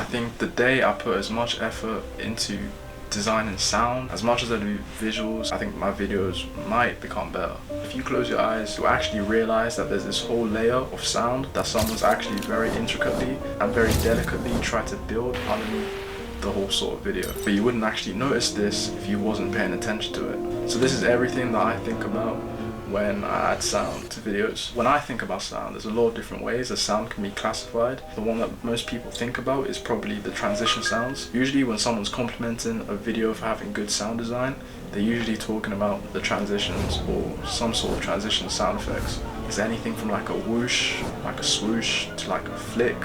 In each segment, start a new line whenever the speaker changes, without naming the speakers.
think the day I put as much effort into designing sound as much as I do visuals, I think my videos might become better. If you close your eyes, you'll actually realize that there's this whole layer of sound that someone's actually very intricately and very delicately tried to build underneath the whole sort of video. But you wouldn't actually notice this if you wasn't paying attention to it. So this is everything that I think about when I add sound to videos. When I think about sound, there's a lot of different ways that sound can be classified. The one that most people think about is probably the transition sounds. Usually when someone's complimenting a video for having good sound design, they're usually talking about the transitions or some sort of transition sound effects. It's anything from like a whoosh, like a swoosh, to like a flick,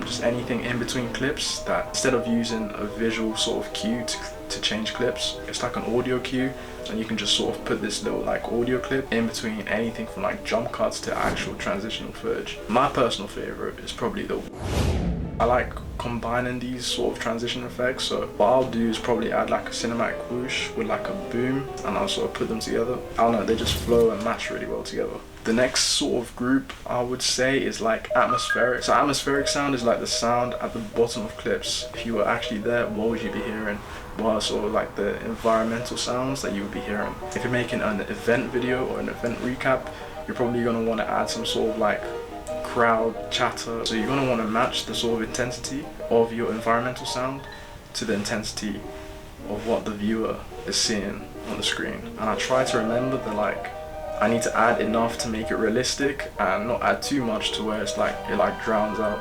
just anything in between clips that instead of using a visual sort of cue to change clips, it's like an audio cue, and you can just sort of put this little like audio clip in between anything from like jump cuts to actual transitional footage. My personal favorite is probably the I like combining these sort of transition effects, so what I'll do is probably add like a cinematic whoosh with like a boom, and I'll sort of put them together. I don't know, they just flow and match really well together. The next sort of group I would say is like atmospheric. So atmospheric sound is like the sound at the bottom of clips. If you were actually there, what would you be hearing? What are sort of like the environmental sounds that you would be hearing? If you're making an event video or an event recap, you're probably going to want to add some sort of like crowd chatter. So you're going to want to match the sort of intensity of your environmental sound to the intensity of what the viewer is seeing on the screen. And I try to remember that like I need to add enough to make it realistic and not add too much to where it's like it like drowns out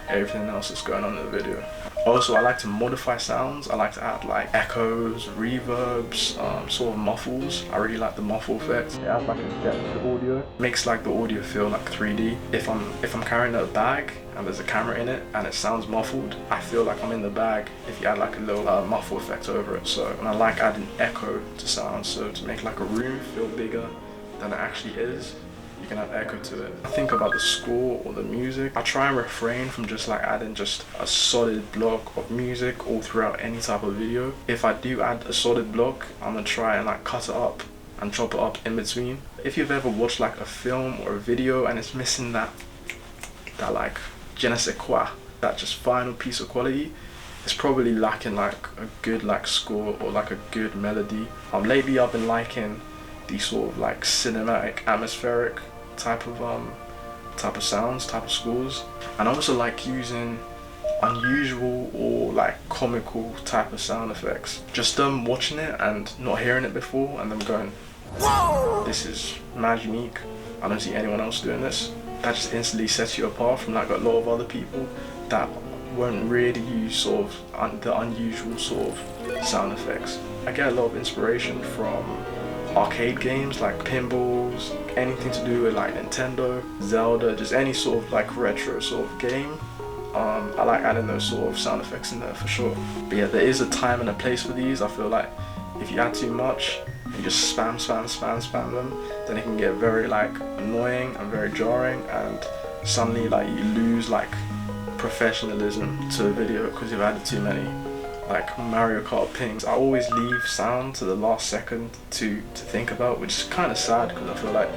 everything else that's going on in the video. Also, I like to modify sounds. I like to add like echoes, reverbs, sort of muffles. I really like the muffle effect. It adds like a depth to audio. Makes like the audio feel like 3D. If I'm carrying a bag and there's a camera in it and it sounds muffled, I feel like I'm in the bag if you add like a little muffle effect over it. So, and I like adding echo to sounds, so to make like a room feel bigger than it actually is, you can add echo to it. I think about the score or the music. I try and refrain from just like adding just a solid block of music all throughout any type of video. If I do add a solid block, I'm gonna try and like cut it up and chop it up in between. If you've ever watched like a film or a video and it's missing that like je ne sais quoi, that just final piece of quality, it's probably lacking like a good like score or like a good melody. Lately I've been liking these sort of like cinematic, atmospheric type of sounds, type of scores. And I also like using unusual or like comical type of sound effects. Just them watching it and not hearing it before and them going, whoa, this is mad unique, I don't see anyone else doing this. That just instantly sets you apart from like a lot of other people that won't really use sort of the unusual sort of sound effects. I get a lot of inspiration from arcade games like pinballs, anything to do with like Nintendo, Zelda, just any sort of like retro sort of game. I like adding those sort of sound effects in there for sure. But yeah, there is a time and a place for these. I feel like if you add too much and you just spam them, then it can get very like annoying and very jarring, and suddenly like you lose like professionalism to a video because you've added too many. Like Mario Kart pings, I always leave sound to the last second to think about, which is kind of sad because I feel like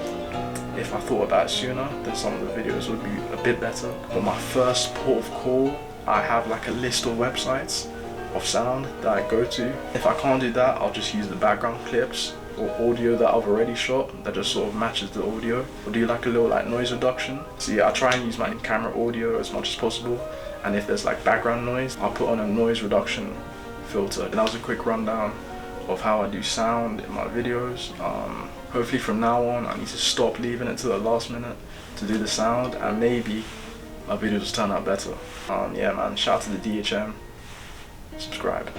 if I thought about it sooner, then some of the videos would be a bit better. But my first port of call, I have like a list of websites of sound that I go to. If I can't do that, I'll just use the background clips or audio that I've already shot that just sort of matches the audio. Or do like a little like noise reduction. So yeah, I try and use my in-camera audio as much as possible. And if there's like background noise, I'll put on a noise reduction filter. And that was a quick rundown of how I do sound in my videos. Hopefully from now on, I need to stop leaving it to the last minute to do the sound, and maybe my videos turn out better. Yeah man, shout out to the DHM, subscribe.